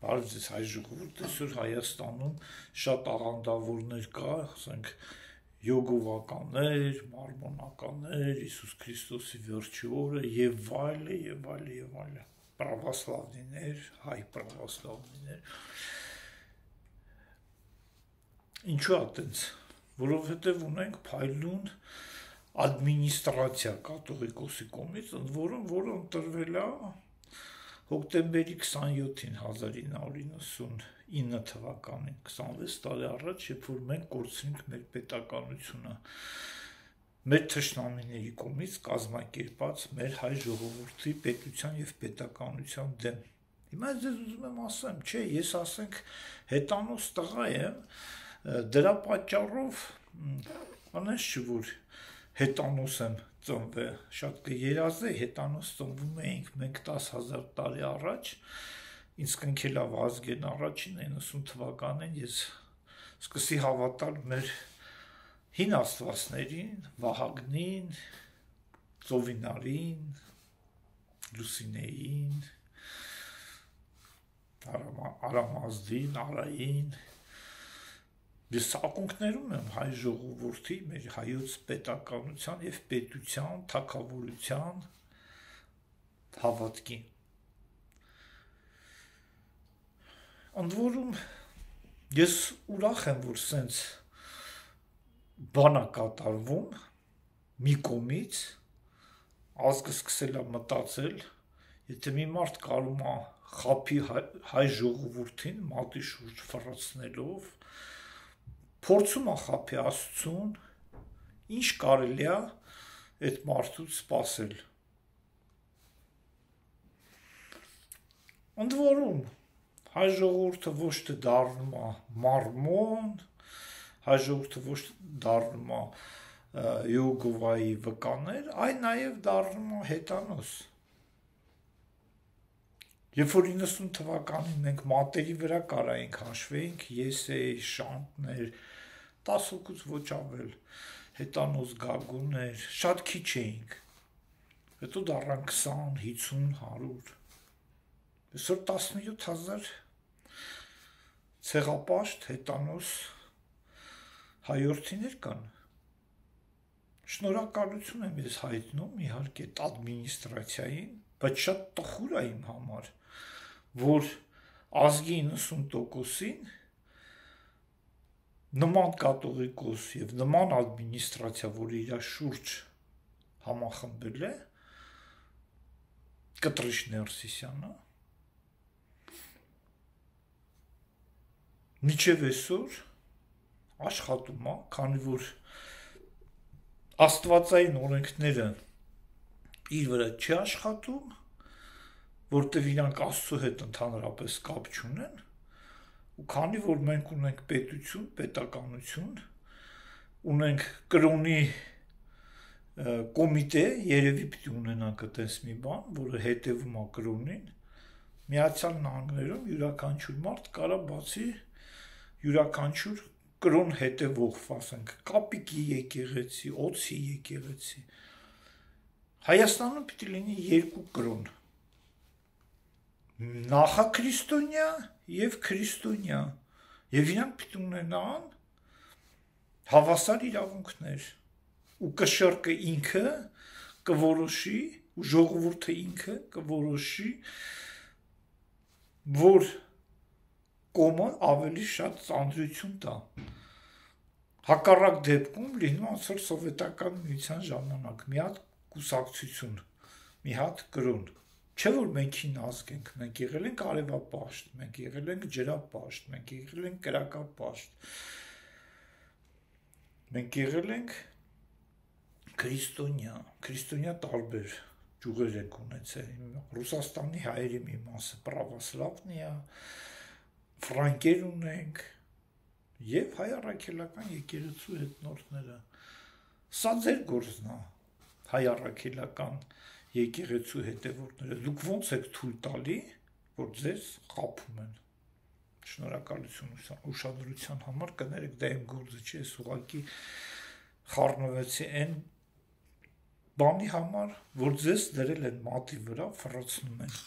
Բարև ձեզ հայ ժողովուրդ, այսօր Հայաստանում շատ աղանդավորներ կա, ասենք յոգովականներ, մարմոնականներ, Հիսուս Քրիստոսի վերջի օրը եւ այլն, պրավասլավնիներ, հայ պրավասլավնիներ։ Ինչու՞ է տենց, որովհետեւ ունենք փայլուն ադմինիստրացիա կաթողիկոսի կողմից, ընդ որում, որը ընտրվել է հոկտեմբերի 27-ին 1999 թվականին, 26 տարի առաջ, երբ որ մենք կորցրինք մեր պետականությունը, մեր թշնամիների կողմից կազմակերպած մեր հայ ժողովրդի պետության եւ պետականության դեմ։ Հիմա ես ուզում եմ ասեմ, չէ, ես ասենք հետանոց տղա եմ, դրա պատճառով անես չի որ հետանոց եմ ծնվել, շատ կերազե, հետանոց ծնվում էինք մենք 10,000 տարի առաջ, ինձ կնքել է Վազգեն առաջին 90 թվականին ես սկսի հավատալ մեր հին աստվածներին, Վահագնին, Ծովինարին, Լուսինեին, Արամազդին, Արային, ես ակունքներում եմ հայ ժողովրդի, մեր հայոց պետականության եւ պետության, թագավորության հավատքին։ Ընդ որում ես ուրախ եմ, որ սենց բան է կատարվում մի կողմից, ազգը սկսել է մտածել, եթե մի մարդ կարում է խափի հայ ժողովրդին մատի շուրջ ֆռացնելով, փորձում է խափի Աստծուն, ինչ կարելի է այդ մարդուց սպասել։ Ընդ որում հայ ժողովուրդը ոչ թե դառնում է մարմոն, հայ ժողովուրդը ոչ թե դառնում է Յոգովայի վկաներ, այլ նաև դառնում է հետանոց։ Երբ որ 90 թվականին մենք մատերի վրա կարայինք հաշվեինք, եսեի, շանտներ, 10 հոգուց ոչ ավել, հետանոց գագուներ, շատ քիչ էինք, հետո դառան 20, 50, 100, այսօր 17,000 ցեղապաշտ հետանոց հայորդիներ կան, շնորհակալություն եմ ես հայտնում իհարկե ադմինիստրացիային, բայց շատ տխուր է իմ համար, որ ազգի 90%-ին նման կաթողիկոս եւ նման ադմինիստրացիա, որը իր շուրջ համախմբել է, Կտրիշ Ներսիսյանը, մինչև այսօր աշխատում է, քանի որ աստվածային օրենքները իր վրա չի աշխատում, որտեղ իրանք Աստծո հետ ընդհանրապես կապ չունեն, ու քանի որ մենք ունենք պետություն, պետականություն, ունենք կրոնի կոմիտե, երևի պիտի ունենանք այդպես մի բան, որը հետևում է կրոնին, Միացյալ Նահանգներում յուրաքանչյուր մարդ կարա բացի յուրաքանչյուր կրոն հետևող, ասենք, կապիկի եկեղեցի, օձի եկեղեցի։ Հայաստանում պիտի լինի երկու կրոն, նախաքրիստոնյա եւ քրիստոնյա, եւ իրանք պիտի ունենան հավասար իրավունքներ, ու կշռքը ինքը կորոշի, ու ժողովուրդը ինքը կորոշի, որ կոմը ավելի շատ ծանրություն տա։ Հակառակ դեպքում լինում անցել սովետական միության ժամանակ մի հատ կուսակցություն, մի հատ կրոն։ Չէ որ մենք հին ազգ ենք, մենք եղել ենք արևապաշտ, մենք եղել ենք ջրապաշտ, մենք եղել ենք կրակապաշտ, մենք եղել ենք քրիստոնյա տարբեր ճյուղեր ենք ունեցել, Ռուսաստանի հայերի մի մասը պրավասլավնի է, ֆրանկեր ունենք եւ հայ առաքելական եկեղեցու հետնորդները։ Սա ձեր գործն է, հայ առաքելական եկեղեցու հետևորդները, դուք ոնց եք թույլ տալի, որ ձեզ խափում են։ Շնորհակալություն ուշադրության համար, կներեք, դա իմ գործը չի, ես ուղղակի խառնվեցի այն բանի համար, որ ձեզ դրել են մատի վրա, ֆռացնում են։